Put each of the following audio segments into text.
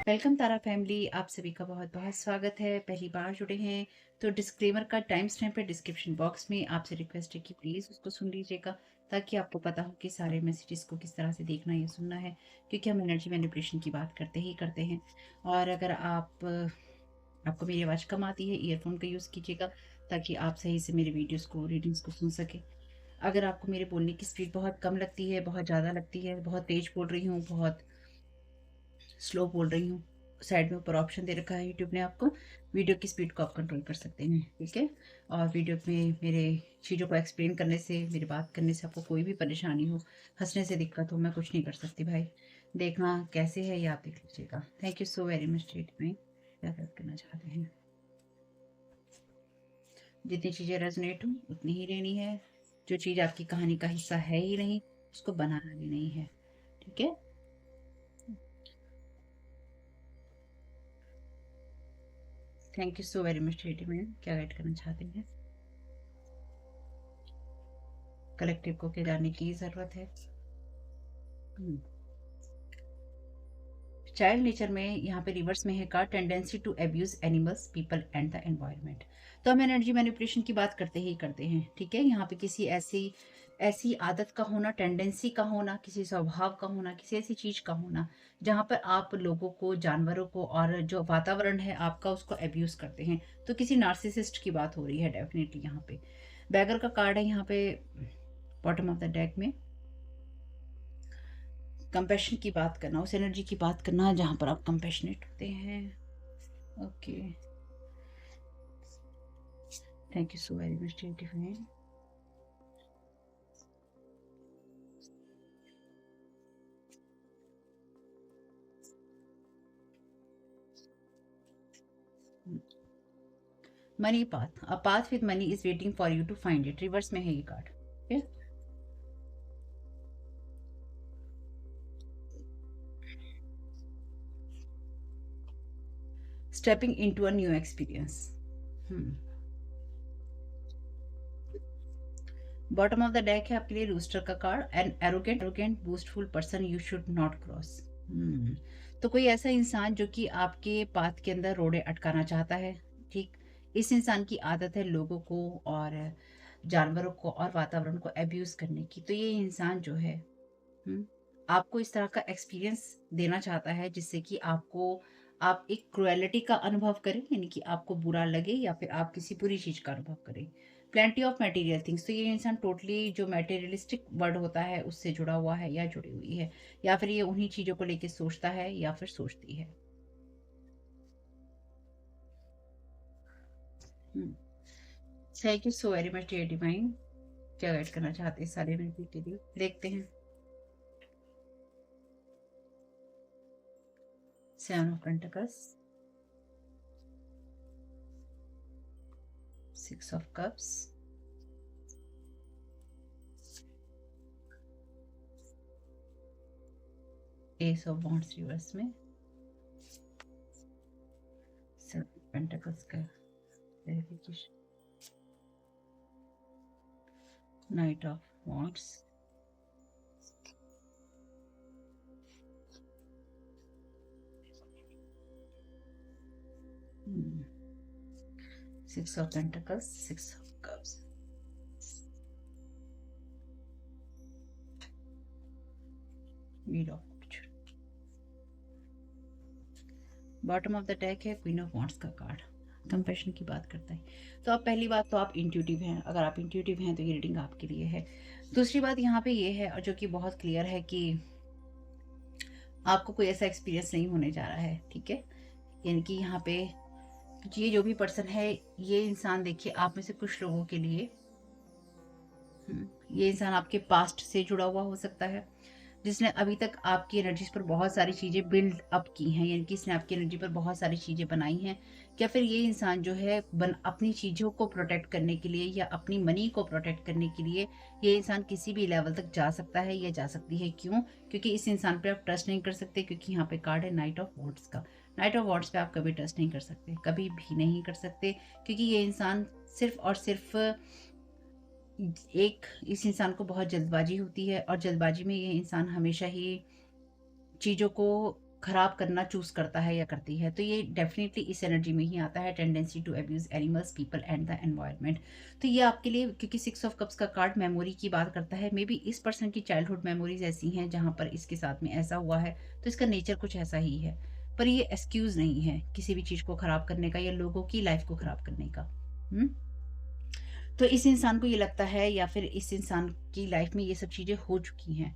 Welcome तारा family, आप सभी का बहुत बहुत स्वागत है। पहली बार जुड़े हैं तो डिस्क्लेमर का टाइम स्टैम्प है डिस्क्रिप्शन बॉक्स में। आपसे रिक्वेस्ट है कि प्लीज़ उसको सुन लीजिएगा ताकि आपको पता हो कि सारे मैसेजेस को किस तरह से देखना या सुनना है, क्योंकि हम एनर्जी मैनिपुलेशन की बात करते ही करते हैं। और अगर आपको मेरी आवाज़ कम आती है, ईयरफोन का यूज़ कीजिएगा ताकि आप सही से मेरे वीडियोज़ को रीडिंग्स को सुन सकें। अगर आपको मेरे बोलने की स्पीड बहुत कम लगती है, बहुत ज़्यादा लगती है, बहुत तेज़ बोल रही हूँ, बहुत स्लो बोल रही हूँ, साइड में ऊपर ऑप्शन दे रखा है यूट्यूब ने आपको, वीडियो की स्पीड को आप कंट्रोल कर सकते हैं, ठीक है। और वीडियो में मेरे चीज़ों को एक्सप्लेन करने से, मेरी बात करने से आपको कोई भी परेशानी हो, हंसने से दिक्कत हो, मैं कुछ नहीं कर सकती भाई। देखना कैसे है ये आप देख लीजिएगा। Thank you so very much treat में क्या करना चाहते हैं। जितनी चीज़ें रेजोनेट हो उतनी ही लेनी है। जो चीज़ आपकी कहानी का हिस्सा है ही नहीं, उसको बनाना भी नहीं है, ठीक है। Thank you so very much treat में क्या गाइड करना चाहते हैं। कलेक्टिव को क्या जानने की ज़रूरत है। चाइल्ड नेचर में यहाँ पे रिवर्स में है का tendency to abuse animals, people and the environment. तो हम एनर्जी मैनिपुलेशन की बात करते ही करते हैं, ठीक है। यहाँ पे किसी ऐसी ऐसी आदत का होना, टेंडेंसी का होना, किसी स्वभाव का होना, किसी ऐसी चीज का होना जहाँ पर आप लोगों को, जानवरों को और जो वातावरण है आपका, उसको अब्यूज करते हैं। तो किसी नार्सिसिस्ट की बात हो रही है डेफिनेटली यहाँ पे। बैगर का कार्ड है यहाँ पे बॉटम ऑफ द डेक में। कंपैशन की बात करना, उस एनर्जी की बात करना जहाँ पर आप कंपैशनेट होते हैं। Okay, thank you so very much divine. Money path, a path with money is waiting for you to find it, reverse में है ये कार्ड, ठीक है। Stepping into a new experience. Bottom of the deck है आपके लिए rooster का card. An arrogant boastful person you should not cross. तो कोई ऐसा इंसान जो कि आपके पाथ के अंदर रोड़े अटकाना चाहता है, ठीक। इस इंसान की आदत है लोगों को और जानवरों को और वातावरण को अब्यूज करने की। तो ये इंसान जो है, हम्म, आपको इस तरह का एक्सपीरियंस देना चाहता है जिससे कि आप एक क्रुएलिटी का अनुभव करें, यानी कि आपको बुरा लगे या फिर आप किसी बुरी चीज का अनुभव करें। प्लेंटी ऑफ मटेरियल थिंग्स, तो ये इंसान टोटली जो मटेरियलिस्टिक वर्ड होता है उससे जुड़ा हुआ है या जुड़ी हुई है, या फिर ये उन्हीं चीजों को लेके सोचता है या फिर सोचती है। Thank you so very much dear divine, क्या गाइड करना चाहते हैं सारे एनर्जी के लिए, देखते हैं। Seven of pentacles, six of cups, ace of wands reverse में, सेवन पेंटिकल्स का verification, knight of wands, six of pentacles, six of cups, wheel of fortune. Bottom of the deck है क्वीन ऑफ वॉन्ड्स का card, compassion की बात करता है। तो आप पहली बात तो आप इंट्यूटिव हैं, अगर आप इंट्यूटिव हैं तो ये रीडिंग आपके लिए है। दूसरी बात यहाँ पे ये है, और जो कि बहुत क्लियर है, कि आपको कोई ऐसा एक्सपीरियंस नहीं होने जा रहा है, ठीक है। यानी कि यहाँ पे ये जो भी पर्सन है, ये इंसान देखिए आप में से कुछ लोगों के लिए, ये इंसान आपके पास्ट से जुड़ा हुआ हो सकता है, जिसने अभी तक आपकी एनर्जीज पर बहुत सारी चीज़ें बिल्ड अप की हैं, यानी कि इसने आपकी एनर्जी पर बहुत सारी चीज़ें बनाई हैं। या फिर ये इंसान जो है अपनी चीज़ों को प्रोटेक्ट करने के लिए या अपनी मनी को प्रोटेक्ट करने के लिए, ये इंसान किसी भी लेवल तक जा सकता है या जा सकती है। क्यों? क्योंकि इस इंसान पे आप ट्रस्ट नहीं कर सकते, क्योंकि यहाँ पे कार्ड है नाइट ऑफ वॉन्ड्स का। नाइट ऑफ वॉन्ड्स पे आप कभी ट्रस्ट नहीं कर सकते, कभी भी नहीं कर सकते, क्योंकि ये इंसान सिर्फ और सिर्फ एक, इस इंसान को बहुत जल्दबाजी होती है और जल्दबाजी में ये इंसान हमेशा ही चीज़ों को खराब करना चूज करता है या करती है, तो ये डेफिनेटली इस एनर्जी में ही आता है, tendency to abuse animals, people and the environment. तो ये आपके लिए, क्योंकि 6 ऑफ कप्स का कार्ड मेमोरी की बात करता है, मे बी इस पर्सन की चाइल्डहुड मेमोरीज ऐसी हैं जहाँ पर इसके साथ में ऐसा हुआ है, तो इसका नेचर कुछ ऐसा ही है। पर ये एक्सक्यूज नहीं है किसी भी चीज को खराब करने का या लोगों की लाइफ को खराब करने का। हम्म। तो इस इंसान को ये लगता है, या फिर इस इंसान की लाइफ में ये सब चीजें हो चुकी हैं।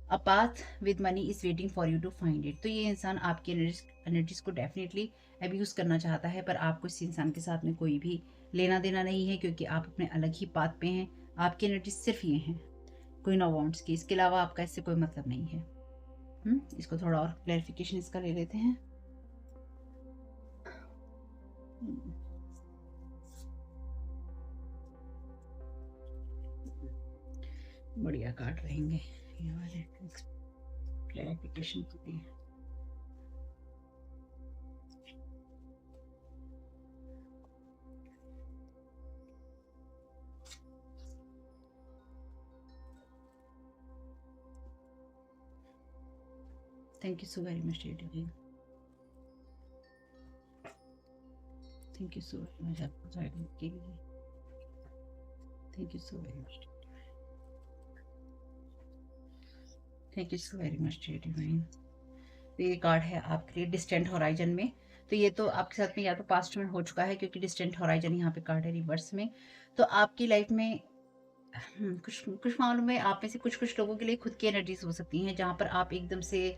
A path with money is waiting for you to find it. तो ये इंसान आपकी एनर्जीज को डेफिनेटली अब्यूज करना चाहता है, पर आपको इस इंसान के साथ में कोई भी लेना देना नहीं है, क्योंकि आप अपने अलग ही पाथ पे हैं। आपकी एनर्जी सिर्फ ये है, क्वीन ऑफ वांड्स की, इसके अलावा आपका इससे कोई मतलब नहीं है। इसको थोड़ा और क्लैरिफिकेशन इसका ले लेते हैं। बढ़िया कार्ड रहेंगे ये वाले क्लैरिफिकेशन के लिए। Thank you so very much divine, thank you so very much आपको गाइडेंस के लिए। Thank you so very much, thank you so very much divine. तो ये कार्ड है आपके लिए डिस्टेंट हॉराइजन में। तो ये तो आपके साथ में या तो पास्ट में हो चुका है, क्योंकि डिस्टेंट हॉराइजन यहाँ पे कार्ड है रिवर्स में। तो आपकी लाइफ में कुछ कुछ मामलों में आप में से कुछ कुछ लोगों के लिए खुद की एनर्जीज हो सकती हैं, जहाँ पर आप एकदम से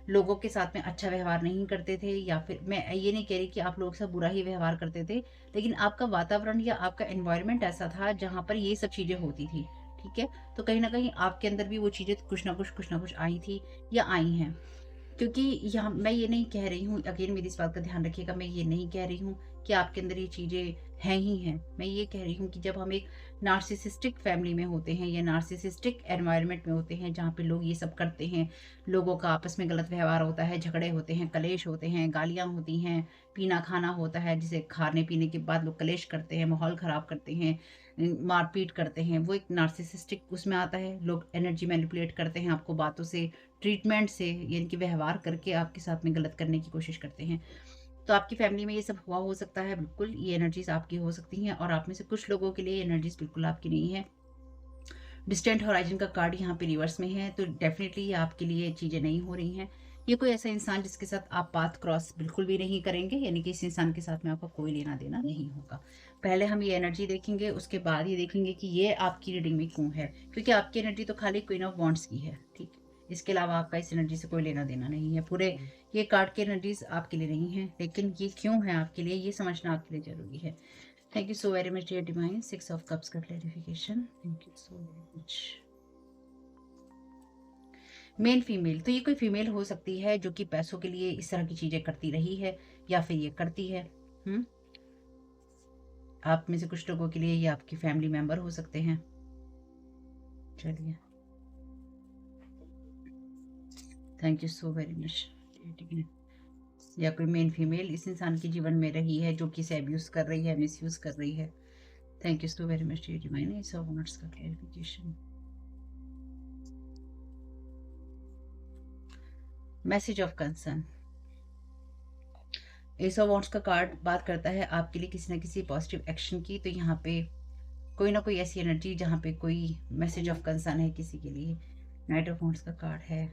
लोगों के साथ में अच्छा व्यवहार नहीं करते थे, या फिर मैं ये नहीं कह रही कि आप लोगों के साथ बुरा ही व्यवहार करते थे, लेकिन आपका वातावरण या आपका एनवायरनमेंट ऐसा था जहाँ पर ये सब चीज़ें होती थी। ठीक है, तो कहीं ना कहीं आपके अंदर भी वो चीज़ें कुछ ना कुछ आई थी या आई हैं। क्योंकि यहाँ मैं ये नहीं कह रही हूँ, अगेन मेरी इस बात का ध्यान रखिएगा, मैं ये नहीं कह रही हूँ कि आपके अंदर ये चीज़ें हैं ही हैं। मैं ये कह रही हूँ कि जब हम एक नार्सिसिस्टिक फैमिली में होते हैं या नार्सिसिस्टिक एनवायरनमेंट में होते हैं, जहाँ पे लोग ये सब करते हैं, लोगों का आपस में गलत व्यवहार होता है, झगड़े होते हैं, कलेश होते हैं, गालियाँ होती हैं, पीना खाना होता है, जिसे खाने पीने के बाद लोग कलेश करते हैं, माहौल ख़राब करते हैं, मारपीट करते हैं, वो एक नार्सिसिस्टिक उसमें आता है। लोग एनर्जी मैनिपुलेट करते हैं, आपको बातों से, ट्रीटमेंट से, यानी कि व्यवहार करके आपके साथ में गलत करने की कोशिश करते हैं। तो आपकी फैमिली में ये सब हुआ हो सकता है, बिल्कुल ये एनर्जीज आपकी हो सकती हैं, और आप में से कुछ लोगों के लिए एनर्जीज बिल्कुल आपकी नहीं है। डिस्टेंट हॉराइजन का कार्ड यहाँ पे रिवर्स में है, तो डेफिनेटली ये आपके लिए चीज़ें नहीं हो रही हैं। ये कोई ऐसा इंसान जिसके साथ आप पाथ क्रॉस बिल्कुल भी नहीं करेंगे, यानी कि इस इंसान के साथ में आपका कोई लेना देना नहीं होगा। पहले हम ये एनर्जी देखेंगे, उसके बाद ये देखेंगे कि ये आपकी रीडिंग में क्यों है, क्योंकि आपकी एनर्जी तो खाली क्वीन ऑफ वॉन्ड्स की है। ठीक, इसके अलावा आपका इस एनर्जी से कोई लेना देना नहीं है। पूरे ये कार्ड की एनर्जीज आपके लिए नहीं है, लेकिन ये क्यों है आपके लिए, ये समझना आपके लिए जरूरी है। Thank you so very much dear divine, 6 of cups का clarification, thank you so very much. Male female, तो ये कोई फीमेल हो सकती है जो कि पैसों के लिए इस तरह की चीजें करती रही है, या फिर ये करती है। आप में से कुछ लोगों के लिए ये आपकी फैमिली मेंबर हो सकते हैं। चलिए, thank you so very much. या कोई मेन फीमेल इस इंसान के जीवन में रही है जो कि इसे अब्यूज कर रही है, मिसयूज कर रही है। Thank you so very much divine, swords का clarification. Message of concern, ace of wands का कार्ड बात करता है आपके लिए किसी ना किसी पॉजिटिव एक्शन की। तो यहाँ पे कोई ना कोई ऐसी एनर्जी जहाँ पे कोई मैसेज ऑफ कंसर्न है किसी के लिए। नाइट ऑफ वॉन्ड्स का कार्ड है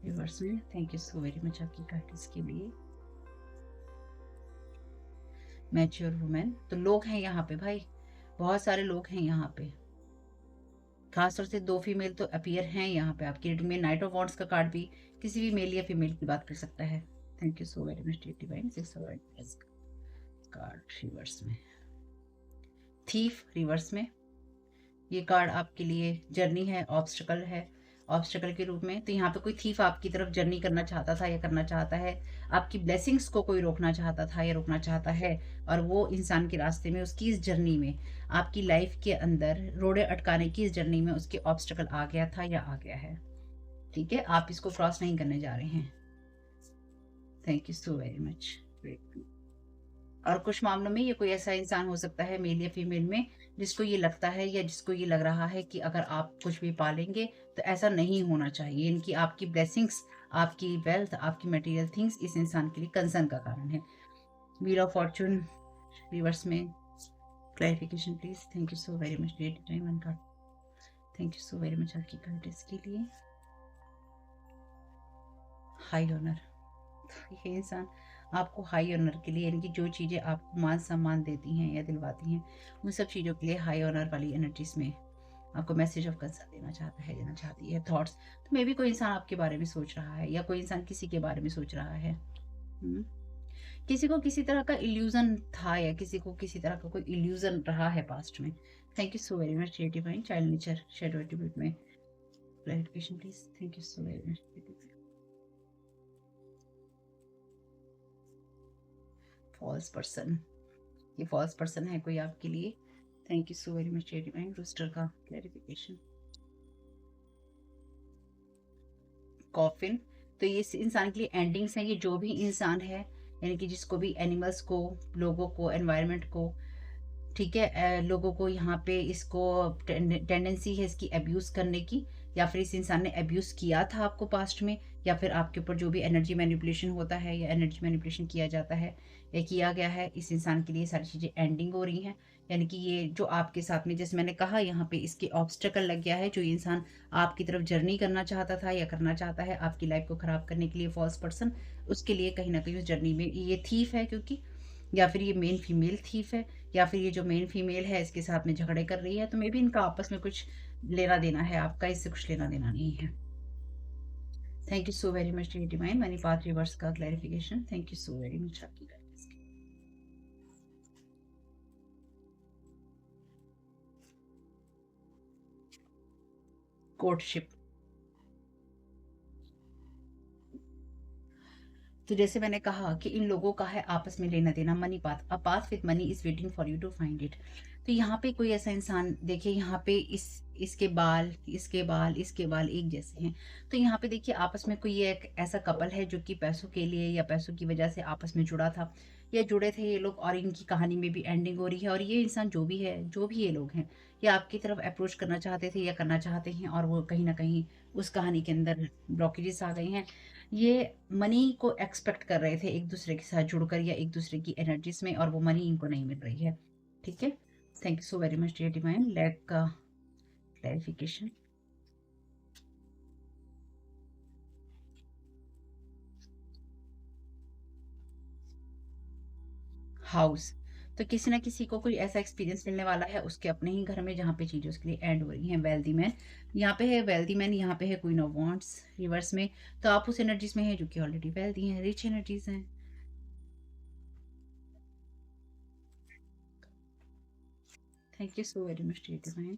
रिवर्स में। Thank you so very much आपकी गाइडेंस के लिए। मैच्योर वुमेन, तो लोग हैं यहाँ पे भाई, बहुत सारे लोग हैं यहाँ पे, खासतौर से 2 फीमेल तो अपीयर हैं यहाँ पे आपकी रीडिंग में। नाइट ऑफ वॉन्ड्स का कार्ड भी किसी भी मेल या फीमेल की बात कर सकता है। Thank you so very much divine, 6 of card reverse में। थीफ रिवर्स में, ये कार्ड आपके लिए जर्नी है, ऑब्स्टिकल है, ऑब्स्टिकल के रूप में। तो यहाँ पे कोई थीफ आपकी तरफ जर्नी करना चाहता था या करना चाहता है, आपकी ब्लेसिंग्स को कोई रोकना चाहता था या रोकना चाहता है, और वो इंसान के रास्ते में, उसकी इस जर्नी में, आपकी लाइफ के अंदर रोड़े अटकाने की इस जर्नी में उसके ऑब्स्टिकल आ गया था या आ गया है। ठीक है, आप इसको क्रॉस नहीं करने जा रहे हैं। Thank you so very much. और कुछ मामलों में ये कोई ऐसा इंसान हो सकता है, मेल या फीमेल में, जिसको ये लगता है या जिसको ये लग रहा है कि अगर आप कुछ भी पालेंगे तो ऐसा नहीं होना चाहिए। इनकी आपकी ब्लेसिंग्स, आपकी वेल्थ, आपकी मटेरियल थिंग्स इस इंसान के लिए कंसर्न का कारण है। व्हील ऑफ फॉर्चून रिवर्स में clarification please. Thank you so very much dear time and God, thank you so very much आपकी गाइडेंस के लिए। हाई ऑनर, ये इंसान आपको हाई ऑनर के लिए, यानी कि जो चीज़ें आपको मान सम्मान देती हैं या दिलवाती हैं, उन सब चीज़ों के लिए हाई ऑनर वाली एनर्जीज में आपको मैसेज ऑफ कंसर्न देना चाहता है, देना चाहती है। थॉट्स, तो मे भी कोई इंसान आपके बारे में सोच रहा है या कोई इंसान किसी के बारे में सोच रहा है। किसी को किसी तरह का इल्यूजन था या किसी को किसी तरह का कोई इल्यूजन रहा है पास्ट में। Thank you so very much divine child nature shadow attribute में clarification please. Thank you so very much. False person, ये फॉल्स पर्सन है कोई आपके लिए। Thank you so very much divine rooster का क्लैरिफिकेशन। कॉफिन, तो ये इस इंसान के लिए एंडिंग्स हैं। ये जो भी इंसान है, यानी कि जिसको भी एनिमल्स को, लोगों को, एनवायरनमेंट को, ठीक है, लोगों को यहाँ पे इसको टेंडेंसी है इसकी अब्यूज करने की, या फिर इस इंसान ने अब्यूज किया था आपको पास्ट में, या फिर आपके ऊपर जो भी एनर्जी मैनिपुलेशन होता है या एनर्जी मैनिपुलेशन किया जाता है या किया गया है, इस इंसान के लिए सारी चीज़ें एंडिंग हो रही हैं। यानी कि ये जो आपके साथ में, जैसे मैंने कहा, यहाँ पे इसके ऑब्स्टेकल लग गया है। जो इंसान आपकी तरफ जर्नी करना चाहता था या करना चाहता है आपकी लाइफ को ख़राब करने के लिए, फॉल्स पर्सन, उसके लिए कहीं ना कहीं उस जर्नी में ये थीफ है, क्योंकि या फिर ये मेन फीमेल थीफ है, या फिर ये जो मेन फीमेल है इसके साथ में झगड़े कर रही है, तो मे भी इनका आपस में कुछ लेना देना है, आपका इससे कुछ लेना देना नहीं है। Thank you so very much divine money path reverse का clarification. Thank you so very much आपकी गाइडेंस। कोर्टशिप, तो जैसे मैंने कहा कि इन लोगों का है आपस में लेना देना, money path, a path with money is waiting for you to find it. तो यहाँ पे कोई ऐसा इंसान, देखिए यहाँ पे इसके बाल, इसके बाल, इसके बाल एक जैसे हैं। तो यहाँ पे देखिए आपस में कोई एक ऐसा कपल है जो कि पैसों के लिए या पैसों की वजह से आपस में जुड़ा था या जुड़े थे ये लोग, और इनकी कहानी में भी एंडिंग हो रही है। और ये इंसान जो भी है, जो भी ये लोग हैं, ये आपकी तरफ अप्रोच करना चाहते थे या करना चाहते हैं, और वो कहीं ना कहीं उस कहानी के अंदर ब्लॉकेजेस आ गए हैं। ये मनी को एक्सपेक्ट कर रहे थे एक दूसरे के साथ जुड़कर या एक दूसरे की एनर्जीज में, और वो मनी इनको नहीं मिल रही है। ठीक है, thank you so very much dear divine lack का क्लैरिफिकेशन। हाउस, तो किसी ना किसी को कोई ऐसा एक्सपीरियंस मिलने वाला है उसके अपने ही घर में जहाँ पे चीज़ें उसके लिए एंड हो रही हैं। वेल्दी मैन, यहाँ पे है वेल्दी मैन, यहाँ पे है क्वीन ऑफ वांड्स रिवर्स में। तो आप उस एनर्जीज में है जो कि ऑलरेडी वेल्दी हैं, रिच एनर्जीज हैं। Thank you so very much dear divine,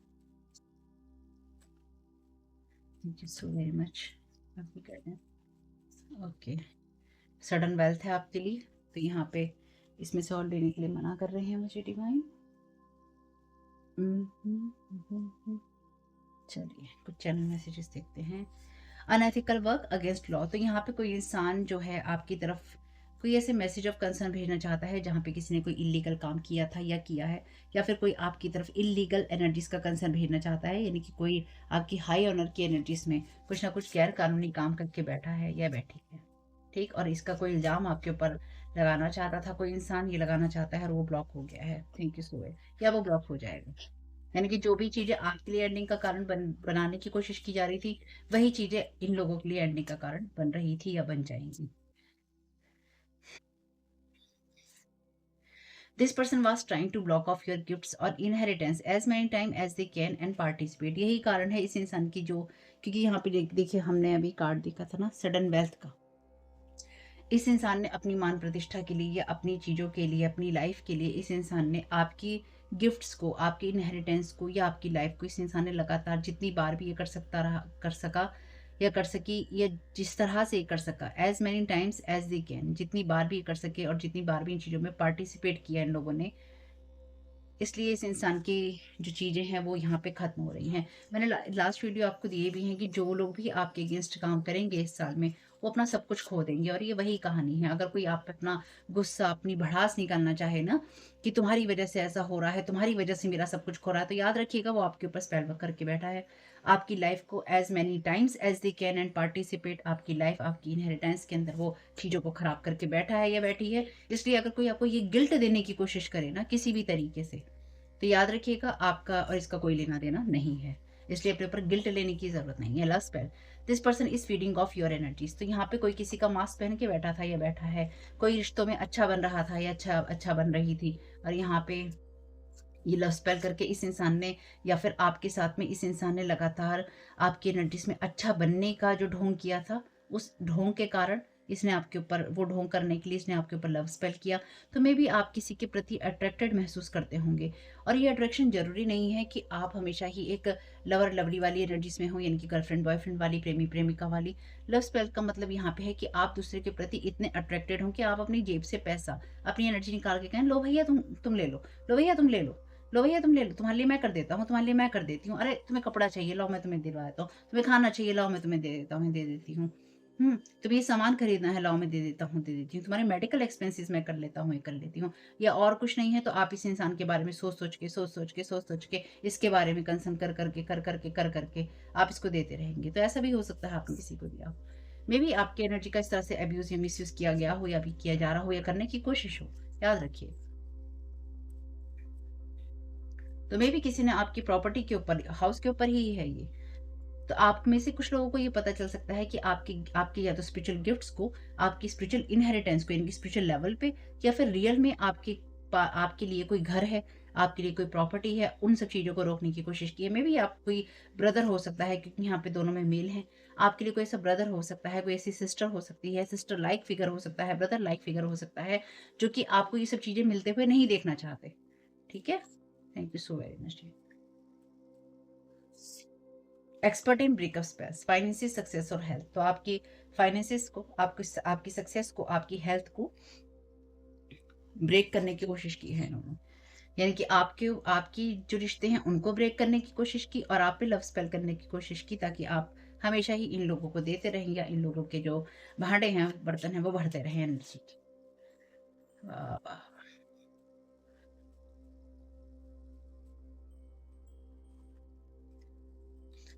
thank you so very much आपकी गाइडेंस। ओके, सडन वेल्थ है आपके लिए, तो यहाँ पे इसमें से और लेने के लिए मना कर रहे हैं मुझे डिवाइन। चलिए कुछ चैनल मैसेजेस देखते हैं। अनएथिकल वर्क अगेंस्ट लॉ, तो यहाँ पे कोई इंसान जो है आपकी तरफ कोई ऐसे मैसेज ऑफ कंसर्न भेजना चाहता है जहाँ पे किसी ने कोई इलीगल काम किया था या किया है, या फिर कोई आपकी तरफ इलीगल एनर्जीज का कंसर्न भेजना चाहता है, यानी कि कोई आपकी हाई ऑनर की एनर्जीज में कुछ ना कुछ गैर कानूनी काम करके बैठा है या बैठी है। ठीक, और इसका कोई इल्जाम आपके ऊपर लगाना चाहता था कोई इंसान, ये लगाना चाहता है और वो ब्लॉक हो गया है। थैंक यू सो मच, या वो ब्लॉक हो जाएगा। यानी कि जो भी चीजें आपके लिए एंडिंग का कारण बनाने की कोशिश की जा रही थी, वही चीजें इन लोगों के लिए एंडिंग का कारण बन रही थी या बन जाएंगी। This person was trying to block off your gifts और inheritance as many time as they can and participate, यही कारण है इस इंसान की जो, क्योंकि यहाँ पे देखिए हमने अभी कार्ड देखा था ना सडन वेल्थ का। इस इंसान ने अपनी मान प्रतिष्ठा के लिए या अपनी चीज़ों के लिए, अपनी लाइफ के लिए, इस इंसान ने आपकी गिफ्ट्स को, आपकी इनहेरिटेंस को या आपकी लाइफ को, इस इंसान ने लगातार जितनी बार भी ये कर सकता रहा, कर सका या कर सकी, या जिस तरह से ये कर सका, as many times as they can, जितनी बार भी ये कर सके और जितनी बार भी इन चीज़ों में पार्टिसिपेट किया इन लोगों ने, इसलिए इस इंसान की जो चीज़ें हैं वो यहाँ पे ख़त्म हो रही हैं। मैंने लास्ट वीडियो आपको दिए भी हैं कि जो लोग भी आपके अगेंस्ट काम करेंगे इस साल में, वो अपना सब कुछ खो देंगे। और ये वही कहानी है, अगर कोई आप पे अपना गुस्सा, अपनी भड़ास निकालना चाहे ना, कि तुम्हारी वजह से ऐसा हो रहा है, तुम्हारी वजह से मेरा सब कुछ खो रहा है, तो याद रखिएगा वो आपके ऊपर स्पेल वर्क करके बैठा है। आपकी लाइफ को as many times as they can and participate, आपकी लाइफ, आपकी इनहेरिटेंस के अंदर वो चीज़ों को खराब करके बैठा है या बैठी है। इसलिए अगर कोई आपको ये गिल्ट देने की कोशिश करे ना किसी भी तरीके से, तो याद रखिएगा आपका और इसका कोई लेना-देना नहीं है। इसलिए अपने ऊपर गिल्ट लेने की ज़रूरत नहीं है। Last spell, this person is feeding of your energies. तो यहाँ पे कोई किसी का मास्क पहन के बैठा था या बैठा है, कोई रिश्तों में अच्छा बन रहा था या अच्छा बन रही थी, और यहाँ पे ये लव स्पेल करके इस इंसान ने या फिर आपके साथ में इस इंसान ने लगातार आपकी एनर्जीज में अच्छा बनने का जो ढोंग किया था, उस ढोंग के कारण इसने आपके ऊपर वो ढोंग करने के लिए इसने आपके ऊपर लव स्पेल किया। तो मे बी आप किसी के प्रति अट्रैक्टेड महसूस करते होंगे, और ये अट्रैक्शन जरूरी नहीं है कि आप हमेशा ही एक लवर लवली वाली एनर्जीज में हो, यानी कि गर्लफ्रेंड बॉयफ्रेंड वाली, प्रेमी प्रेमिका वाली। लव स्पेल का मतलब यहाँ पे है कि आप दूसरे के प्रति इतने अट्रैक्टेड हो कि आप अपनी जेब से पैसा, अपनी एनर्जी निकाल के कहें, लो भैया तुम ले लो, लो भैया तुम ले लो, लो भैया तुम ले लो, तुम्हारे लिए मैं कर देता हूँ, तुम्हारे लिए मैं कर देती हूँ। अरे तुम्हें कपड़ा चाहिए, लाओ मैं तुम्हें दिलवा देता हूँ। तुम्हें खाना चाहिए, लाओ मैं तुम्हें दे देता हूँ, दे देती हूँ। तुम्हें ये सामान खरीदना है, लाओ मैं दे देता हूँ, दे देती हूँ। तुम्हारे मेडिकल एक्सपेंसेस मैं कर लेता हूँ, ये कर लेती हूँ। या और कुछ नहीं है तो आप इस इंसान के बारे में सोच सोच के इसके बारे में कंसर्न कर करके आप इसको देते रहेंगे। तो ऐसा भी हो सकता है आपने किसी को दिया हो। मे बी आपकी एनर्जी का इस तरह से अब्यूज या मिसयूज किया गया हो, या भी किया जा रहा हो, या करने की कोशिश हो। याद रखिए। तो मे बी किसी ने आपकी प्रॉपर्टी के ऊपर, हाउस के ऊपर ही है ये। तो आप में से कुछ लोगों को ये पता चल सकता है कि आपकी आपकी या तो स्पिरिचुअल गिफ्ट्स को, आपकी स्पिरिचुअल इनहेरिटेंस को, इनकी स्पिरिचुअल लेवल पे, या फिर रियल में आपके लिए कोई घर है, आपके लिए कोई प्रॉपर्टी है, उन सब चीज़ों को रोकने की कोशिश की है। मे बी आप कोई ब्रदर हो सकता है, क्योंकि यहाँ पे दोनों में मेल है। आपके लिए कोई ऐसा ब्रदर हो सकता है, कोई ऐसी सिस्टर हो सकती है, सिस्टर लाइक फिगर हो सकता है, ब्रदर लाइक फिगर हो सकता है, जो कि आपको ये सब चीज़ें मिलते हुए नहीं देखना चाहते। ठीक है? Thank you so very much. Expert in breakup spells, finances, success और हेल्थ। तो आपकी फाइनेंसिस को, आपकी सक्सेस को, आपकी हेल्थ को ब्रेक करने की कोशिश की है इन्होंने। यानी कि आपकी जो रिश्ते हैं उनको ब्रेक करने की कोशिश की, और आप पे लव स्पेल करने की कोशिश की, ताकि आप हमेशा ही इन लोगों को देते रहें, या इन लोगों के जो भांडे हैं, बर्तन हैं, वो भरते रहें एनर्जी। वाह वाह।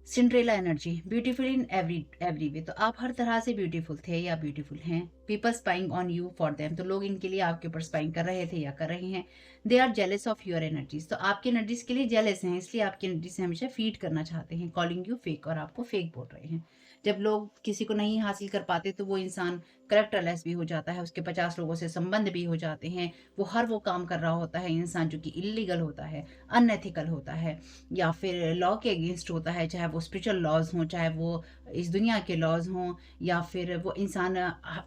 Cinderella energy, beautiful in every way. तो आप हर तरह से ब्यूटीफुल थे या ब्यूटीफुल हैं। People spying on you for them, तो लोग इनके लिए आपके ऊपर स्पाइंग कर रहे थे या कर रहे हैं। They are jealous of your energies, तो आपकी एनर्जीज के लिए जेलस हैं, इसलिए आपकी एनर्जी से हमेशा फीड करना चाहते हैं। कॉलिंग यू फेक, और आपको फेक बोल रहे हैं। जब लोग किसी को नहीं हासिल कर पाते तो वो इंसान करेक्टरलेस भी हो जाता है, उसके 50 लोगों से संबंध भी हो जाते हैं। वो काम कर रहा होता है इंसान जो कि इलीगल होता है, अनएथिकल होता है, या फिर लॉ के अगेंस्ट होता है, चाहे वो स्पिरिचुअल लॉज हों, चाहे वो इस दुनिया के लॉज हों, या फिर वो इंसान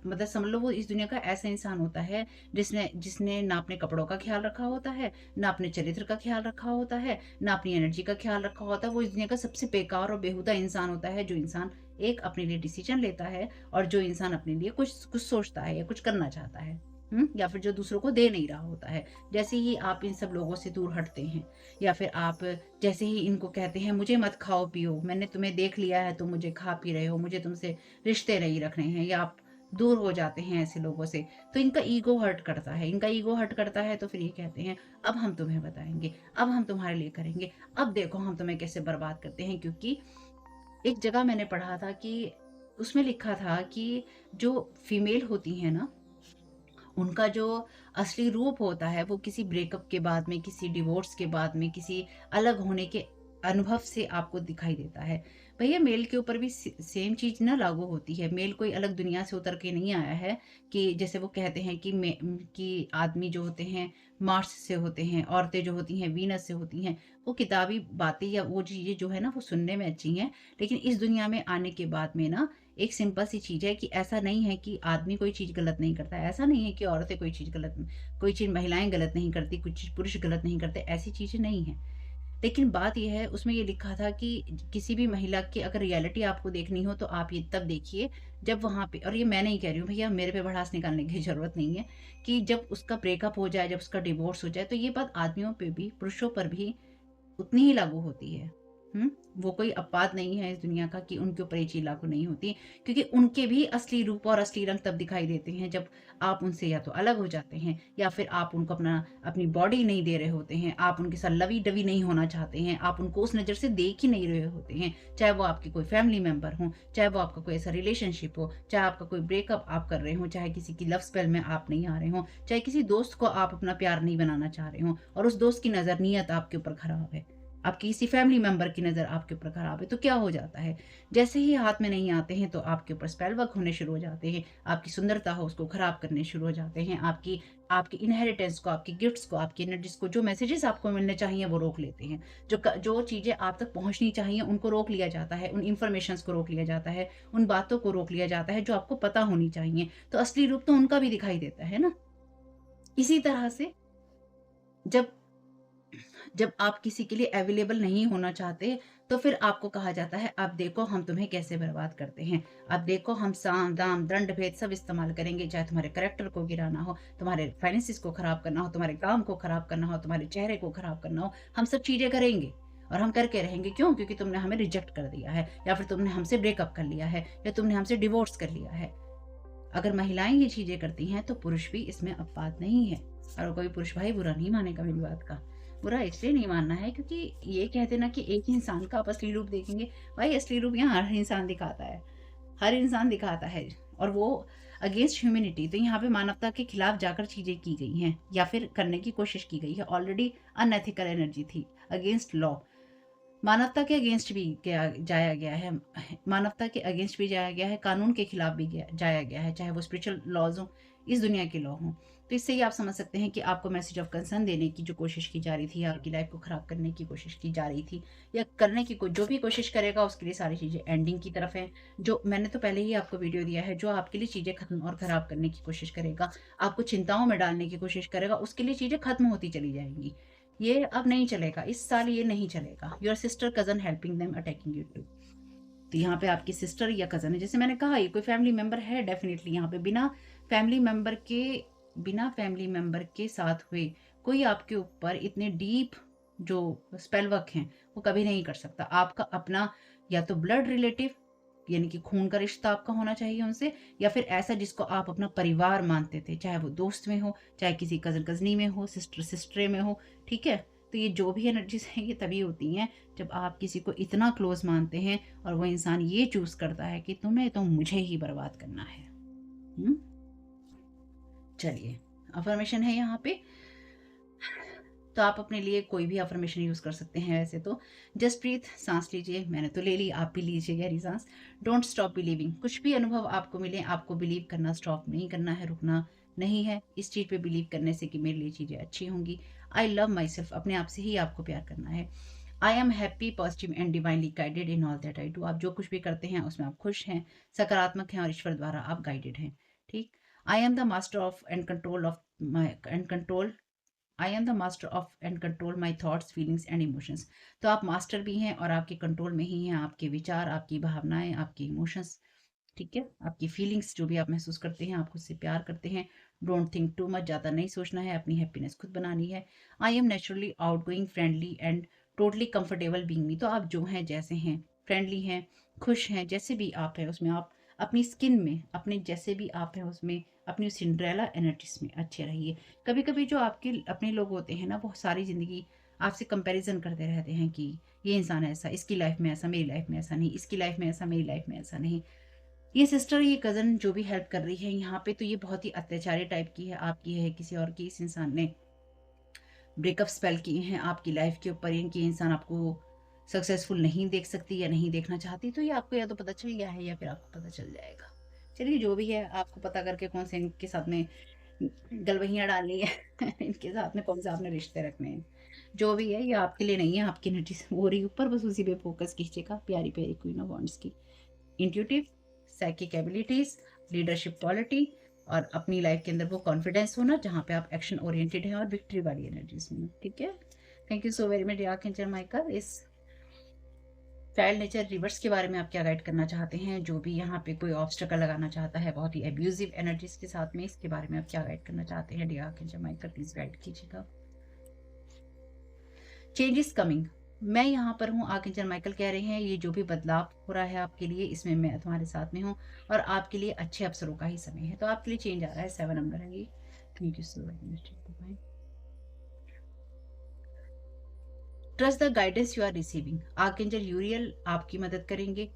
मतलब समझ लो वो इस दुनिया का ऐसा इंसान होता है जिसने जिसने ना अपने कपड़ों का ख्याल रखा होता है, ना अपने चरित्र का ख्याल रखा होता है, ना अपनी एनर्जी का ख्याल रखा होता है। वो इस दुनिया का सबसे बेकार और बेहुदा इंसान होता है, जो इंसान एक अपने लिए डिसीजन लेता है, और जो इंसान अपने लिए कुछ कुछ सोचता है या कुछ करना चाहता है, या फिर जो दूसरों को दे नहीं रहा होता है। जैसे ही आप इन सब लोगों से दूर हटते हैं, या फिर आप जैसे ही इनको कहते हैं मुझे मत खाओ पियो, मैंने तुम्हें देख लिया है, तुम मुझे खा पी रहे हो, मुझे तुमसे रिश्ते नहीं रखने हैं, या आप दूर हो जाते हैं ऐसे लोगों से, तो इनका ईगो हर्ट करता है। इनका ईगो हर्ट करता है तो फिर ये कहते हैं अब हम तुम्हें बताएंगे, अब हम तुम्हारे लिए करेंगे, अब देखो हम तुम्हें कैसे बर्बाद करते हैं। क्योंकि एक जगह मैंने पढ़ा था कि उसमें लिखा था कि जो फीमेल होती है ना, उनका जो असली रूप होता है वो किसी ब्रेकअप के बाद में, किसी डिवोर्स के बाद में, किसी अलग होने के अनुभव से आपको दिखाई देता है। भैया मेल के ऊपर भी सेम चीज ना लागू होती है। मेल कोई अलग दुनिया से उतर के नहीं आया है, कि जैसे वो कहते हैं कि आदमी जो होते हैं मार्स से होते हैं, औरतें जो होती हैं वीनस से होती हैं। वो किताबी बातें या वो चीजें जो है ना वो सुनने में अच्छी हैं, लेकिन इस दुनिया में आने के बाद में ना एक सिंपल सी चीज़ है कि ऐसा नहीं है कि आदमी कोई चीज़ गलत नहीं करता है, ऐसा नहीं है कि औरतें कोई चीज़ महिलाएँ गलत नहीं करती, कुछ चीज़ पुरुष गलत नहीं करते, ऐसी चीज़ें नहीं हैं। लेकिन बात ये है, उसमें ये लिखा था कि किसी भी महिला की अगर रियलिटी आपको देखनी हो तो आप ये तब देखिए जब वहाँ पे, और ये मैं नहीं कह रही हूँ भैया, मेरे पे भड़ास निकालने की ज़रूरत नहीं है, कि जब उसका ब्रेकअप हो जाए, जब उसका डिवोर्स हो जाए, तो ये बात आदमियों पे भी, पुरुषों पर भी उतनी ही लागू होती है। हुँ? वो कोई अपवाद नहीं है इस दुनिया का कि उनके ऊपर ये चीज़ लागू नहीं होती, क्योंकि उनके भी असली रूप और असली रंग तब दिखाई देते हैं जब आप उनसे या तो अलग हो जाते हैं या फिर आप उनको अपनी बॉडी नहीं दे रहे होते हैं, आप उनके साथ लवी-डवी नहीं होना चाहते हैं, आप उनको उस नज़र से देख ही नहीं रहे होते हैं। चाहे वो आपके कोई फैमिली मेंबर हों, चाहे वो आपका कोई ऐसा रिलेशनशिप हो, चाहे आपका कोई ब्रेकअप आप कर रहे हों, चाहे किसी की लव स्पेल में आप नहीं आ रहे हों, चाहे किसी दोस्त को आप अपना प्यार नहीं बनाना चाह रहे हों और उस दोस्त की नज़रियत आपके ऊपर खराब है। आपके किसी फैमिली मेंबर की नज़र आपके ऊपर खराब है, तो क्या हो जाता है? जैसे ही हाथ में नहीं आते हैं, तो आपके ऊपर स्पेल वर्क होने शुरू हो जाते हैं। आपकी सुंदरता हो, उसको खराब करने शुरू हो जाते हैं। आपकी आपकी इनहेरिटेंस को, आपकी गिफ्ट्स को, आपकी एनर्जीज़ को, जो मैसेजेस आपको मिलने चाहिए, वो रोक लेते हैं। जो चीज़ें आप तक पहुँचनी चाहिए, उनको रोक लिया जाता है। उन इन्फॉर्मेशंस को रोक लिया जाता है, उन बातों को रोक लिया जाता है, जो आपको पता होनी चाहिए। तो असली रूप तो उनका भी दिखाई देता है ना? इसी तरह से जब जब आप किसी के लिए अवेलेबल नहीं होना चाहते, तो फिर आपको कहा जाता है, "अब देखो हम तुम्हें कैसे बर्बाद करते हैं। अब देखो हम साम, दाम, दंड, भेद सब इस्तेमाल करेंगे, चाहे तुम्हारे करैक्टर को गिराना हो, तुम्हारे फाइनेंसेस को खराब करना हो, तुम्हारे काम को खराब करना हो, तुम्हारे चेहरे को खराब करना हो, हम सब चीज़ें करेंगे और हम करके रहेंगे। क्यों? क्योंकि तुमने हमें रिजेक्ट कर दिया है या फिर तुमने हमसे ब्रेकअप कर लिया है या तुमने हमसे डिवोर्स कर लिया है।" अगर महिलाएँ ये चीज़ें करती हैं, तो पुरुष भी इसमें अपवाद नहीं है और कोई पुरुष भाई बुरा नहीं मानेगा मेरी बात का। बुरा इसलिए नहीं मानना है क्योंकि ये कहते ना कि एक ही इंसान का आप असली रूप देखेंगे, भाई असली रूप यहाँ हर इंसान दिखाता है। हर इंसान दिखाता है और वो अगेंस्ट ह्यूमैनिटी, तो यहाँ पे मानवता के खिलाफ जाकर चीज़ें की गई हैं या फिर करने की कोशिश की गई है। ऑलरेडी अनएथिकल एनर्जी थी, अगेंस्ट लॉ। मानवता के अगेंस्ट भी गया जाया गया है, मानवता के अगेंस्ट भी जाया गया है, कानून के खिलाफ भी जाया गया है, चाहे वो स्पिरिचुअल लॉज़ हों, इस दुनिया के लॉ हों। तो इससे ही आप समझ सकते हैं कि आपको मैसेज ऑफ कंसर्न देने की जो कोशिश की जा रही थी, आपकी लाइफ को ख़राब करने की कोशिश की जा रही थी या करने की जो भी कोशिश करेगा उसके लिए सारी चीज़ें एंडिंग की तरफ हैं। जो मैंने तो पहले ही आपको वीडियो दिया है, जो आपके लिए चीज़ें ख़त्म और ख़राब करने की कोशिश करेगा, आपको चिंताओं में डालने की कोशिश करेगा, उसके लिए चीज़ें ख़त्म होती चली जाएँगी। ये अब नहीं चलेगा, इस साल ये नहीं चलेगा। Your sister cousin helping them attacking you too. तो यहाँ पे आपकी सिस्टर या कज़न है, जैसे मैंने कहा ये कोई फैमिली मेंबर है डेफ़िनिटली यहाँ पे फैमिली मेंबर के बिना फैमिली मेंबर के साथ हुए कोई आपके ऊपर इतने डीप जो स्पेल वर्क हैं, वो कभी नहीं कर सकता। आपका अपना या तो ब्लड रिलेटिव यानी कि खून का रिश्ता आपका होना चाहिए उनसे या फिर ऐसा जिसको आप अपना परिवार मानते थे, चाहे वो दोस्त में हो, चाहे किसी कज़न-कज़नी में हो, सिस्टर-सिस्टरे में हो, ठीक है? तो ये जो भी एनर्जीज़ हैं ये तभी होती हैं जब आप किसी को इतना क्लोज़ मानते हैं और वो इंसान ये चूज़ करता है कि तुम्हें तो मुझे ही बर्बाद करना है। हुँ? चलिए, अफ़र्मेशन है यहाँ पे, तो आप अपने लिए कोई भी अफ़र्मेशन यूज़ कर सकते हैं वैसे तो। जस्ट ब्रीथ, साँस लीजिए, मैंने तो ले ली, आप भी लीजिए गहरी साँस। डोंट स्टॉप बिलीविंग, कुछ भी अनुभव आपको मिले, आपको बिलीव करना स्टॉप नहीं करना है, रुकना नहीं है। इस चीज़ पे बिलीव करने से कि मेरे लिए चीज़ें अच्छी होंगी। आई लव माइसेल्फ, अपने आप से ही आपको प्यार करना है। I am happy, positive and divinely guided in all that I do, आप जो कुछ भी करते हैं उसमें आप खुश हैं, सकारात्मक हैं और ईश्वर द्वारा आप गाइडेड हैं, ठीक? I am the master of and control of my and control I am the master of and control my thoughts feelings and emotions, तो आप मास्टर भी हैं और आपके कंट्रोल में ही हैं आपके विचार, आपकी भावनाएं, आपके इमोशंस, ठीक है? आपकी फीलिंग्स जो भी आप महसूस करते हैं, आप खुद से प्यार करते हैं। डोंट थिंक टू मच, ज़्यादा नहीं सोचना है, अपनी हैप्पीनेस खुद बनानी है। I am naturally outgoing, friendly and totally comfortable being me, तो आप जो हैं जैसे हैं, फ्रेंडली हैं, खुश हैं, जैसे भी आप हैं उसमें आप अपनी स्किन में, अपने जैसे भी आप हैं उसमें, अपनी उस सिंड्रेला एनर्जीज में अच्छे रहिए। कभी-कभी जो आपके अपने लोग होते हैं ना, वो सारी ज़िंदगी आपसे कंपैरिज़न करते रहते हैं कि ये इंसान ऐसा, इसकी लाइफ़ में ऐसा, मेरी लाइफ़ में ऐसा नहीं, इसकी लाइफ़ में ऐसा, मेरी लाइफ़ में ऐसा नहीं। ये सिस्टर, ये कज़न जो भी हेल्प कर रही है यहाँ पे, तो ये बहुत ही अत्याचारी टाइप की है, आपकी है किसी और की, इस इंसान ने ब्रेकअप स्पेल किए हैं आपकी लाइफ़ के ऊपर, इनकी इंसान आपको सक्सेसफुल नहीं देख सकती या नहीं देखना चाहती, तो ये आपको या तो पता चल गया है या फिर आपको पता चल जाएगा। चलिए जो भी है, आपको पता करके कौन से इनके साथ में गलवहियाँ डालनी है इनके साथ में कौन से आपने रिश्ते रखने हैं। जो भी है ये आपके लिए नहीं है, आपकी एनर्जी से हो रही ऊपर, बस उसी पे फ़ोकस कीजिएगा। प्यारी-प्यारी क्वीन ऑफ वांड्स की intuitive, psychic abilities, leadership quality और अपनी लाइफ़ के अंदर वो कॉन्फिडेंस होना जहाँ पे आप एक्शन ओरिएंटेड हैं और विक्ट्री वाली एनर्जीज़ में, ठीक है? Thank you so very much archangel Michael. इस चाइल्ड नेचर रिवर्स के बारे में आप क्या गाइड करना चाहते हैं? जो भी यहाँ पे कोई ऑब्स्टेकल लगाना चाहता है बहुत ही अब्यूज़िव एनर्जीज़ के साथ में, इसके बारे में आप क्या गाइड करना चाहते हैं? Dear archangel Michael please guide कीजिएगा। चेंज इज़ कमिंग, मैं यहाँ पर हूँ, आर्कएंजल माइकल कह रहे हैं ये जो भी बदलाव हो रहा है आपके लिए, इसमें मैं तुम्हारे साथ में हूँ और आपके लिए अच्छे अवसरों का ही समय है। तो आपके लिए चेंज आ रहा है, 7 नंबर है ये। Thank you so very much. Trust the guidance you are receiving. Archangel Uriel आपकी मदद करेंगे,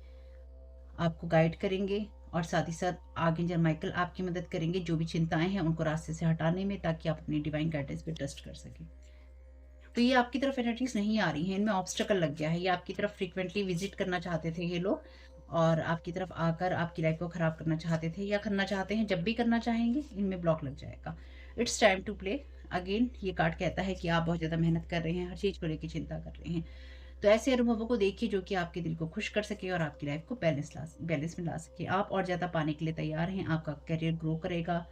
आपको गाइड करेंगे और साथ ही साथ आर्कएंजल माइकल आपकी मदद करेंगे जो भी चिंताएं हैं उनको रास्ते से हटाने में, ताकि आप अपनी डिवाइन गाइडेंस पे ट्रस्ट कर सकें। तो ये आपकी तरफ एनर्जीज नहीं आ रही हैं, इनमें ऑब्स्टकल लग गया है। ये आपकी तरफ फ्रीक्वेंटली विजिट करना चाहते थे ये लोग, और आपकी तरफ आकर आपकी लाइफ को खराब करना चाहते थे या करना चाहते हैं। जब भी करना चाहेंगे इनमें ब्लॉक लग जाएगा। It's time to play again. ये कार्ड कहता है कि आप बहुत ज़्यादा मेहनत कर रहे हैं, हर चीज़ को लेकर चिंता कर रहे हैं। तो ऐसे अनुभवों को देखिए जो कि आपके दिल को खुश कर सके और आपकी लाइफ को बैलेंस में ला सके। आप और ज़्यादा पाने के लिए तैयार हैं। आपका करियर ग्रो करेगा,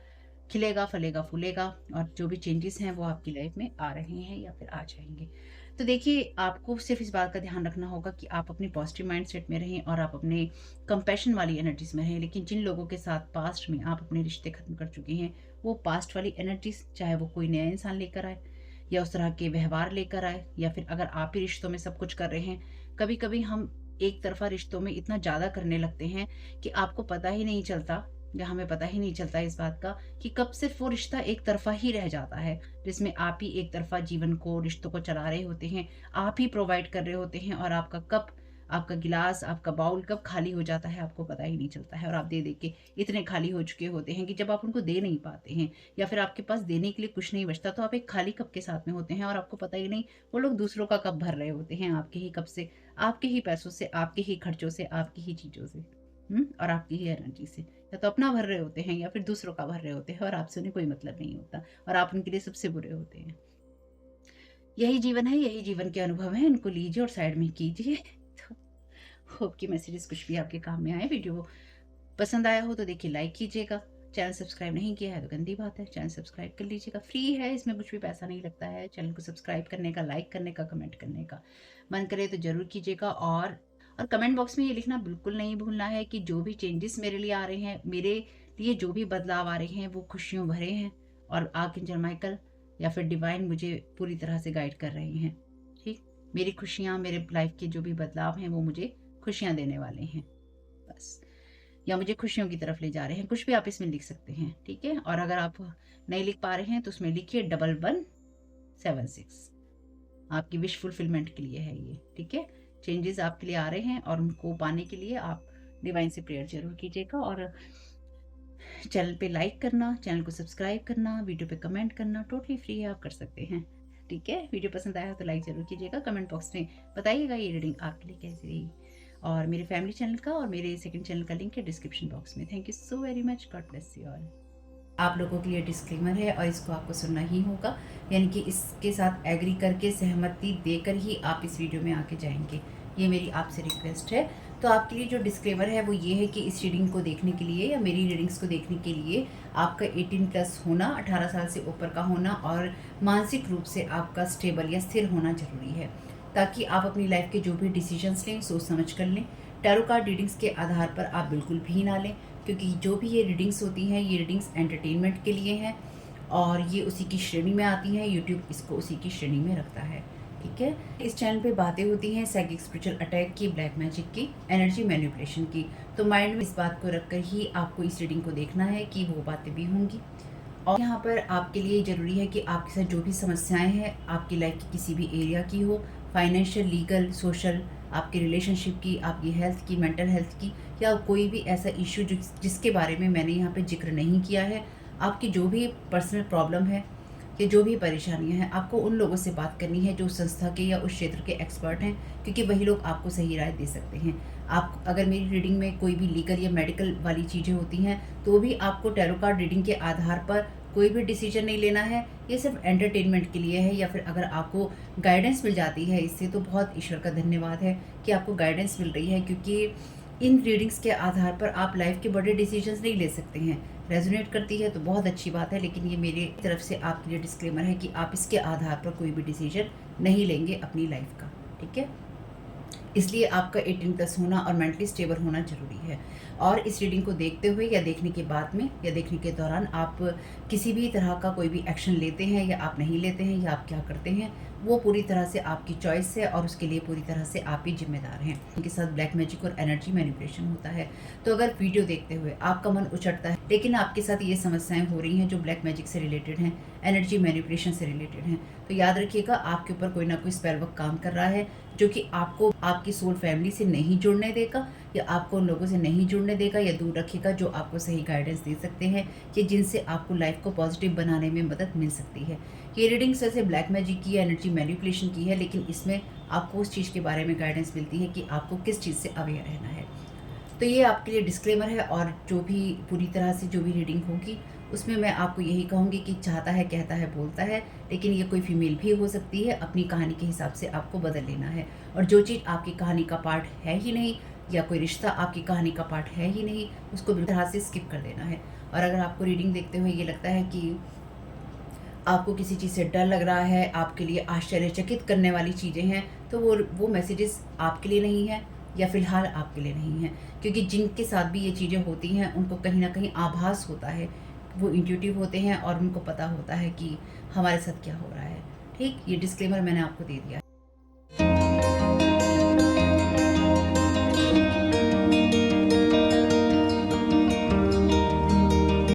खिलेगा, फलेगा, फूलेगा, और जो भी चेंजेस हैं वो आपकी लाइफ में आ रहे हैं या फिर आ जाएंगे। तो देखिए, आपको सिर्फ इस बात का ध्यान रखना होगा कि आप अपने पॉजिटिव माइंडसेट में रहें और आप अपने कंपैशन वाली एनर्जीज में रहें। लेकिन जिन लोगों के साथ पास्ट में आप अपने रिश्ते खत्म कर चुके हैं, वो पास्ट वाली एनर्जीज, चाहे वो कोई नया इंसान लेकर आए या उस तरह के व्यवहार लेकर आए, या फिर अगर आप ही रिश्तों में सब कुछ कर रहे हैं। कभी कभी हम एक तरफा रिश्तों में इतना ज़्यादा करने लगते हैं कि आपको पता ही नहीं चलता, या हमें पता ही नहीं चलता इस बात का कि कब सिर्फ वो रिश्ता एक तरफा ही रह जाता है, जिसमें आप ही एक तरफा जीवन को, रिश्तों को चला रहे होते हैं, आप ही प्रोवाइड कर रहे होते हैं, और आपका कप, आपका गिलास, आपका बाउल कब खाली हो जाता है आपको पता ही नहीं चलता है। और आप दे दे के इतने खाली हो चुके होते हैं कि जब आप उनको दे नहीं पाते हैं या फिर आपके पास देने के लिए कुछ नहीं बचता, तो आप एक खाली कप के साथ में होते हैं और आपको पता ही नहीं वो लोग दूसरों का कप भर रहे होते हैं, आपके ही कप से, आपके ही पैसों से, आपके ही खर्चों से, आपकी ही चीज़ों से, और आपकी ही एनर्जी से। या तो अपना भर रहे होते हैं या फिर दूसरों का भर रहे होते हैं, और आपसे उन्हें कोई मतलब नहीं होता, और आप उनके लिए सबसे बुरे होते हैं। यही जीवन है, यही जीवन के अनुभव हैं, इनको लीजिए और साइड में कीजिए। तो होप कि मैसेजेस कुछ भी आपके काम में आए। वीडियो पसंद आया हो तो देखिए लाइक कीजिएगा। चैनल सब्सक्राइब नहीं किया है तो गंदी बात है, चैनल सब्सक्राइब कर लीजिएगा, फ्री है, इसमें कुछ भी पैसा नहीं लगता है। चैनल को सब्सक्राइब करने का, लाइक करने का, कमेंट करने का मन करे तो जरूर कीजिएगा। और कमेंट बॉक्स में ये लिखना बिल्कुल नहीं भूलना है कि जो भी चेंजेस मेरे लिए आ रहे हैं, मेरे लिए जो भी बदलाव आ रहे हैं, वो खुशियों भरे हैं, और आर्कएंजल माइकल या फिर डिवाइन मुझे पूरी तरह से गाइड कर रहे हैं। ठीक, मेरी खुशियाँ, मेरे लाइफ के जो भी बदलाव हैं वो मुझे खुशियाँ देने वाले हैं बस, या मुझे खुशियों की तरफ ले जा रहे हैं। कुछ भी आप इसमें लिख सकते हैं, ठीक है। और अगर आप नहीं लिख पा रहे हैं तो उसमें लिखिए 1176। आपकी विश फुलफिलमेंट के लिए है ये, ठीक है। चेंजेस आपके लिए आ रहे हैं और उनको पाने के लिए आप डिवाइन से प्रेयर जरूर कीजिएगा। और चैनल पे लाइक करना, चैनल को सब्सक्राइब करना, वीडियो पे कमेंट करना टोटली फ्री है, आप कर सकते हैं, ठीक है। वीडियो पसंद आया तो लाइक जरूर कीजिएगा। कमेंट बॉक्स में बताइएगा ये रीडिंग आपके लिए कैसी रही। और मेरे फैमिली चैनल का और मेरे सेकंड चैनल का लिंक है डिस्क्रिप्शन बॉक्स में। Thank you so very much, God bless you all. आप लोगों के लिए डिस्क्लेमर है और इसको आपको सुनना ही होगा, यानी कि इसके साथ एग्री करके, सहमति देकर ही आप इस वीडियो में आके जाएंगे। ये मेरी आपसे रिक्वेस्ट है। तो आपके लिए जो डिस्क्लेमर है वो ये है कि इस रीडिंग को देखने के लिए या मेरी रीडिंग्स को देखने के लिए आपका 18+ होना, 18 साल से ऊपर का होना, और मानसिक रूप से आपका स्टेबल या स्थिर होना जरूरी है, ताकि आप अपनी लाइफ के जो भी डिसीजंस लें सोच समझ कर लें। टैरो कार्ड रीडिंग्स के आधार पर आप बिल्कुल भी ना लें, क्योंकि जो भी ये रीडिंग्स होती हैं, ये रीडिंग्स एंटरटेनमेंट के लिए हैं और ये उसी की श्रेणी में आती हैं। यूट्यूब इसको उसी की श्रेणी में रखता है, ठीक है। इस चैनल पे बातें होती हैं साइकिक स्पिरिचुअल अटैक की, ब्लैक मैजिक की, एनर्जी मैनिपुलेशन की। तो माइंड में इस बात को रखकर ही आपको इस रीडिंग को देखना है कि वो बातें भी होंगी। और यहाँ पर आपके लिए ज़रूरी है कि आपके साथ जो भी समस्याएं हैं, आपकी लाइफ की किसी भी एरिया की हो, फाइनेंशियल, लीगल, सोशल, आपकी रिलेशनशिप की, आपकी हेल्थ की, मेंटल हेल्थ की, या कोई भी ऐसा इशू जिसके बारे में मैंने यहाँ पे जिक्र नहीं किया है, आपकी जो भी पर्सनल प्रॉब्लम है या जो भी परेशानियां हैं, आपको उन लोगों से बात करनी है जो संस्था के या उस क्षेत्र के एक्सपर्ट हैं, क्योंकि वही लोग आपको सही राय दे सकते हैं। आप अगर मेरी रीडिंग में कोई भी लीगल या मेडिकल वाली चीज़ें होती हैं तो भी आपको टैरो कार्ड रीडिंग के आधार पर कोई भी डिसीजन नहीं लेना है। ये सिर्फ एंटरटेनमेंट के लिए है, या फिर अगर आपको गाइडेंस मिल जाती है इससे तो बहुत ईश्वर का धन्यवाद है कि आपको गाइडेंस मिल रही है, क्योंकि इन रीडिंग्स के आधार पर आप लाइफ के बड़े डिसीजंस नहीं ले सकते हैं। रेजोनेट करती है तो बहुत अच्छी बात है, लेकिन ये मेरी तरफ से आपके लिए डिस्क्लेमर है कि आप इसके आधार पर कोई भी डिसीजन नहीं लेंगे अपनी लाइफ का, ठीक है। इसलिए आपका 18+ होना और मेंटली स्टेबल होना ज़रूरी है। और इस रीडिंग को देखते हुए या देखने के बाद में या देखने के दौरान आप किसी भी तरह का कोई भी एक्शन लेते हैं या आप नहीं लेते हैं या आप क्या करते हैं, वो पूरी तरह से आपकी चॉइस है और उसके लिए पूरी तरह से आप ही ज़िम्मेदार हैं। उनके साथ ब्लैक मैजिक और एनर्जी मैनिपुलेशन होता है। तो अगर वीडियो देखते हुए आपका मन उचटता है, लेकिन आपके साथ ये समस्याएँ हो रही हैं जो ब्लैक मैजिक से रिलेटेड हैं, एनर्जी मैनिपुलेशन से रिलेटेड हैं, तो याद रखिएगा आपके ऊपर कोई ना कोई स्पेल वर्क काम कर रहा है, जो कि आपको आपकी सोल फैमिली से नहीं जुड़ने देगा या आपको उन लोगों से नहीं जुड़ने देगा या दूर रखेगा जो आपको सही गाइडेंस दे सकते हैं कि जिनसे आपको लाइफ को पॉजिटिव बनाने में मदद मिल सकती है। ये रीडिंग्स वैसे ब्लैक मैजिक की है, एनर्जी मैनिपुलेशन की है, लेकिन इसमें आपको उस चीज़ के बारे में गाइडेंस मिलती है कि आपको किस चीज़ से अवेयर रहना है। तो ये आपके लिए डिस्क्लेमर है और जो भी पूरी तरह से जो भी रीडिंग होगी उसमें मैं आपको यही कहूँगी कि चाहता है, कहता है, बोलता है, लेकिन ये कोई फीमेल भी हो सकती है। अपनी कहानी के हिसाब से आपको बदल लेना है और जो चीज़ आपकी कहानी का पार्ट है ही नहीं या कोई रिश्ता आपकी कहानी का पार्ट है ही नहीं, उसको बिल्कुल तरह से स्किप कर देना है। और अगर आपको रीडिंग देखते हुए ये लगता है कि आपको किसी चीज़ से डर लग रहा है, आपके लिए आश्चर्यचकित करने वाली चीज़ें हैं, तो वो मैसेजेस आपके लिए नहीं है या फ़िलहाल आपके लिए नहीं है। क्योंकि जिनके साथ भी ये चीज़ें होती हैं, उनको कहीं न कहीं आभास होता है। वो इंट्यूटिव होते हैं और उनको पता होता है कि हमारे साथ क्या हो रहा है। ठीक? ये डिस्क्लेमर मैंने आपको दे दिया।